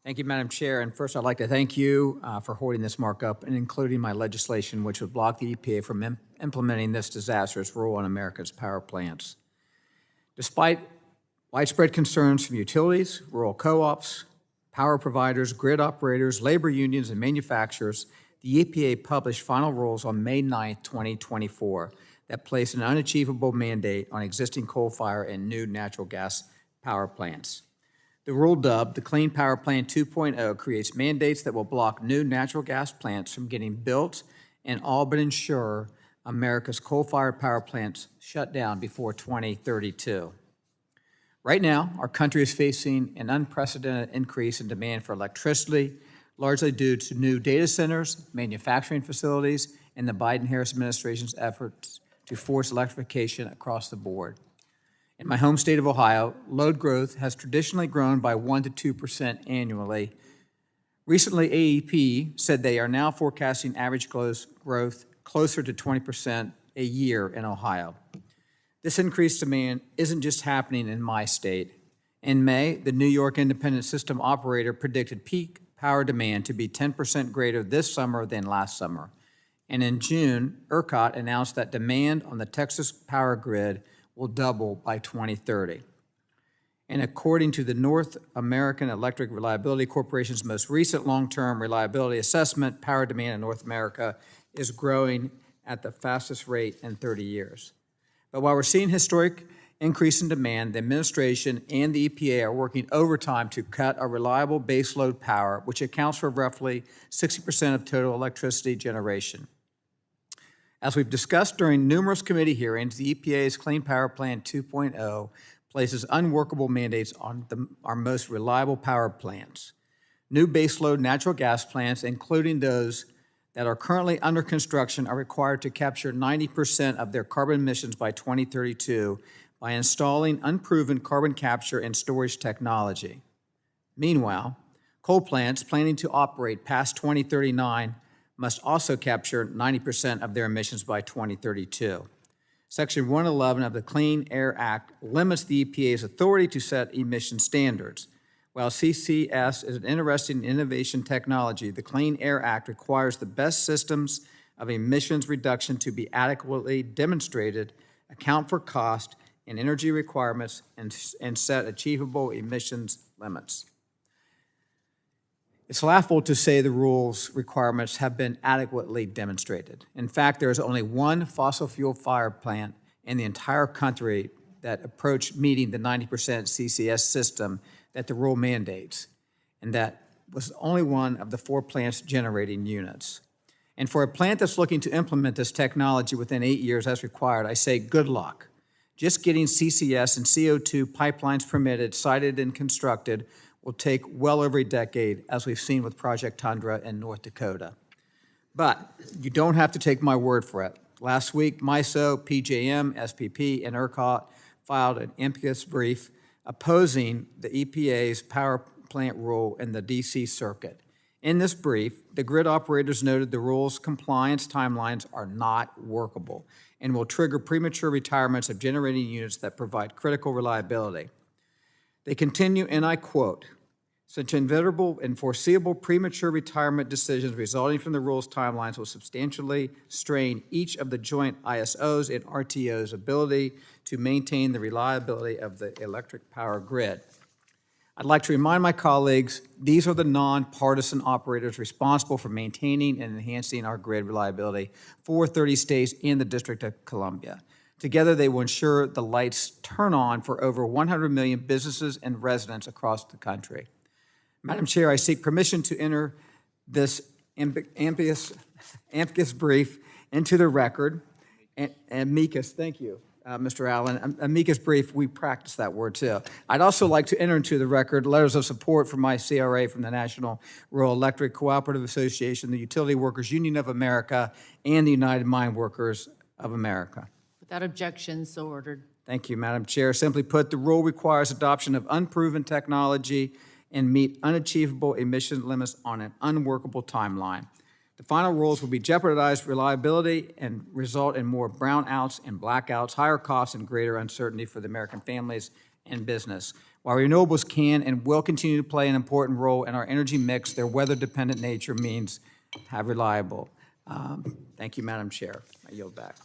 Thank you, Madam Chair. And first, I'd like to thank you for holding this markup and including my legislation, which would block the EPA from implementing this disastrous rule on America's power plants. Despite widespread concerns from utilities, rural co-ops, power providers, grid operators, labor unions, and manufacturers, the EPA published final rules on May 9, 2024, that place an unachievable mandate on existing coal-fired and new natural gas power plants. The rule, dubbed the Clean Power Plan 2.0, creates mandates that will block new natural gas plants from getting built and all but ensure America's coal-fired power plants shut down before 2032. Right now, our country is facing an unprecedented increase in demand for electricity, largely due to new data centers, manufacturing facilities, and the Biden-Harris administration's efforts to force electrification across the board. In my home state of Ohio, load growth has traditionally grown by 1% to 2% annually. Recently, AEP said they are now forecasting average growth closer to 20% a year in Ohio. This increased demand isn't just happening in my state. In May, the New York Independent System Operator predicted peak power demand to be 10% greater this summer than last summer. And in June, ERCOT announced that demand on the Texas power grid will double by 2030. And according to the North American Electric Reliability Corporation's most recent long-term reliability assessment, power demand in North America is growing at the fastest rate in 30 years. But while we're seeing historic increase in demand, the administration and the EPA are working overtime to cut our reliable baseload power, which accounts for roughly 60% of total electricity generation. As we've discussed during numerous committee hearings, the EPA's Clean Power Plan 2.0 places unworkable mandates on our most reliable power plants. New baseload natural gas plants, including those that are currently under construction, are required to capture 90% of their carbon emissions by 2032 by installing unproven carbon capture and storage technology. Meanwhile, coal plants planning to operate past 2039 must also capture 90% of their emissions by 2032. Section 111 of the Clean Air Act limits the EPA's authority to set emission standards. While CCS is an interesting innovation technology, the Clean Air Act requires the best systems of emissions reduction to be adequately demonstrated, account for cost and energy requirements, and set achievable emissions limits. It's laughable to say the rules requirements have been adequately demonstrated. In fact, there is only one fossil fuel fire plant in the entire country that approached meeting the 90% CCS system that the rule mandates, and that was only one of the 4 plants generating units. And for a plant that's looking to implement this technology within 8 years as required, I say good luck. Just getting CCS and CO2 pipelines permitted, sited, and constructed will take well over a decade, as we've seen with Project Tundra in North Dakota. But you don't have to take my word for it. Last week, MISO, PJM, SPP, and ERCOT filed an amicus brief opposing the EPA's power plant rule in the DC Circuit. In this brief, the grid operators noted the rule's compliance timelines are not workable and will trigger premature retirements of generating units that provide critical reliability. They continue, and I quote, "Such inevitable and foreseeable premature retirement decisions resulting from the rule's timelines will substantially strain each of the joint ISO's and RTO's ability to maintain the reliability of the electric power grid." I'd like to remind my colleagues, these are the nonpartisan operators responsible for maintaining and enhancing our grid reliability for 30 states and the District of Columbia. Together, they will ensure the lights turn on for over 100 million businesses and residents across the country. Madam Chair, I seek permission to enter this amicus brief into the record. Amicus, thank you, Mr. Allen. Amicus brief, we practice that word too. I'd also like to enter into the record letters of support from my CRA from the National Rural Electric Cooperative Association, the Utility Workers Union of America, and the United Mine Workers of America. Without objection, so ordered. Thank you, Madam Chair. Simply put, the rule requires adoption of unproven technology and meet unachievable emission limits on an unworkable timeline. The final rules will be jeopardize reliability and result in more brownouts and blackouts, higher costs, and greater uncertainty for the American families and business. While renewables can and will continue to play an important role in our energy mix, their weather-dependent nature means have reliable. Thank you, Madam Chair. I yield back.